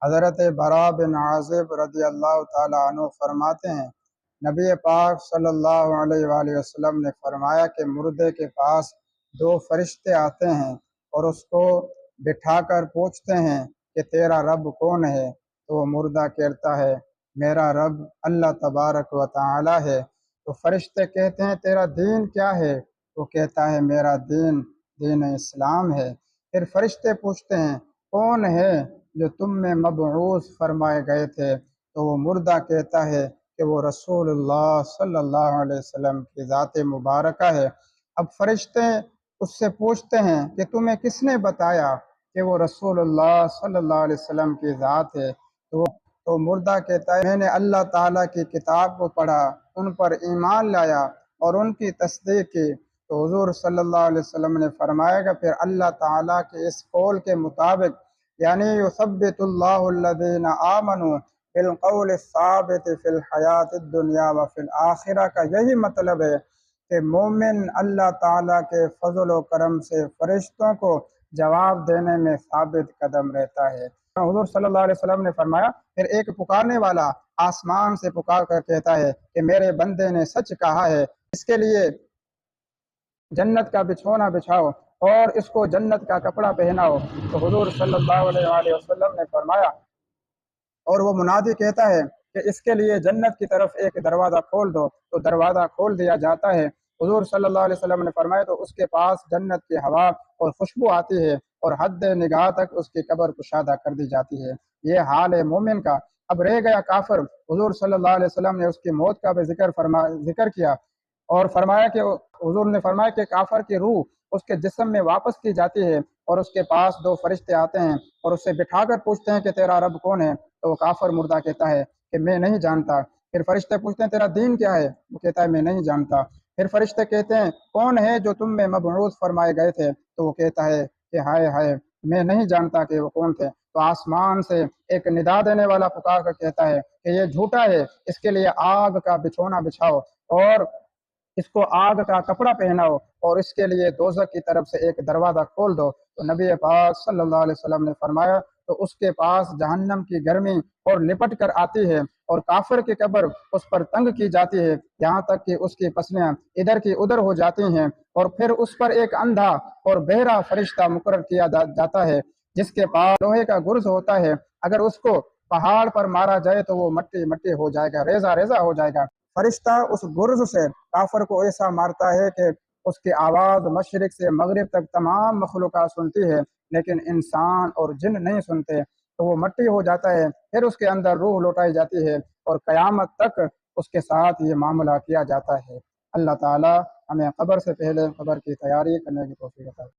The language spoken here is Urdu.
حضرت برا بن عازب رضی اللہ تعالیٰ عنہ فرماتے ہیں، نبی پاک صلی اللہ علیہ وآلہ وسلم نے فرمایا کہ مردے کے پاس دو فرشتے آتے ہیں اور اس کو بٹھا کر پوچھتے ہیں کہ تیرا رب کون ہے؟ تو وہ مردہ کہتا ہے میرا رب اللہ تبارک و تعالی ہے۔ تو فرشتے کہتے ہیں تیرا دین کیا ہے؟ وہ کہتا ہے میرا دین دین اسلام ہے۔ پھر فرشتے پوچھتے ہیں کون ہے جو تم میں مبعوث فرمائے گئے تھے؟ تو وہ مردہ کہتا ہے کہ وہ رسول اللہ صلی اللہ علیہ وسلم کی ذات مبارکہ ہے۔ اب فرشتے اس سے پوچھتے ہیں کہ تمہیں کس نے بتایا کہ وہ رسول اللہ صلی اللہ علیہ وسلم کی ذات ہے؟ تو مردہ کہتا ہے میں نے اللہ تعالیٰ کی کتاب کو پڑھا، ان پر ایمان لایا اور ان کی تصدیق کی۔ تو حضور صلی اللہ علیہ وسلم نے فرمایا کہ پھر اللہ تعالیٰ کے اس قول کے مطابق یعنی یثبت اللہ الذین آمنوا بالقول الثابت فی الحیات الدنیا وفی الآخرہ کا یہی مطلب ہے کہ مومن اللہ تعالیٰ کے فضل و کرم سے فرشتوں کو جواب دینے میں ثابت قدم رہتا ہے۔ حضور صلی اللہ علیہ وسلم نے فرمایا پھر ایک پکارنے والا آسمان سے پکار کر کہتا ہے کہ میرے بندے نے سچ کہا ہے، اس کے لیے جنت کا بچھونا بچھاؤ اور اس کو جنت کا کپڑا پہناؤ۔ تو حضور صلی اللہ علیہ وآلہ وسلم نے فرمایا اور وہ منادی کہتا ہے کہ اس کے لیے جنت کی طرف ایک دروازہ کھول دو، تو دروازہ کھول دیا جاتا ہے۔ حضور صلی اللہ علیہ وسلم نے فرمایا تو اس کے پاس جنت کی ہوا اور خوشبو آتی ہے اور حد نگاہ تک اس کی قبر کشادہ کر دی جاتی ہے۔ یہ حال ہے مومن کا۔ اب رہ گیا کافر، حضور صلی اللہ علیہ وسلم نے اس کی موت کا بھی ذکر کیا اور فرمایا کہ حضور نے فرمایا کہ کافر کی روح اس کے جسم میں واپس کی جاتی ہے اور اس کے پاس دو فرشتے آتے ہیں اور اسے بٹھا کر پوچھتے ہیں کہ تیرا رب کون ہے؟ تو وہ کافر مردہ کہتا ہے کہ میں نہیں جانتا۔ پھر فرشتے پوچھتے ہیں تیرا دین کیا ہے؟ وہ کہتا ہے میں نہیں جانتا۔ پھر فرشتے کہتے ہیں کون ہے جو تم میں مبعوث فرمائے گئے تھے؟ تو وہ کہتا ہے کہ ہائے ہائے میں نہیں جانتا کہ وہ کون تھے۔ تو آسمان سے ایک ندا دینے والا پکار کر کہتا ہے کہ یہ جھوٹا ہے، اس کے لیے آگ کا بچھونا بچھاؤ اور اس کو آگ کا کپڑا پہناؤ اور اس کے لیے دوزخ کی طرف سے ایک دروازہ کھول دو۔ تو نبی پاک صلی اللہ علیہ وسلم نے فرمایا تو اس کے پاس جہنم کی گرمی اور لپٹ کر آتی ہے اور کافر کی قبر اس پر تنگ کی جاتی ہے یہاں تک کہ اس کی پسلیاں ادھر کی ادھر ہو جاتی ہیں، اور پھر اس پر ایک اندھا اور بہرا فرشتہ مقرر کیا جاتا ہے جس کے پاس لوہے کا گرز ہوتا ہے۔ اگر اس کو پہاڑ پر مارا جائے تو وہ مٹی مٹی ہو جائے گا، ریزہ ریزہ ہو جائے گا۔ فرشتہ اس گرز سے کافر کو ایسا مارتا ہے کہ اس کی آواز مشرق سے مغرب تک تمام مخلوقات سنتی ہے لیکن انسان اور جن نہیں سنتے، تو وہ مٹی ہو جاتا ہے۔ پھر اس کے اندر روح لوٹائی جاتی ہے اور قیامت تک اس کے ساتھ یہ معاملہ کیا جاتا ہے۔ اللہ تعالی ہمیں قبر سے پہلے قبر کی تیاری کرنے کی توفیق عطا فرمائے۔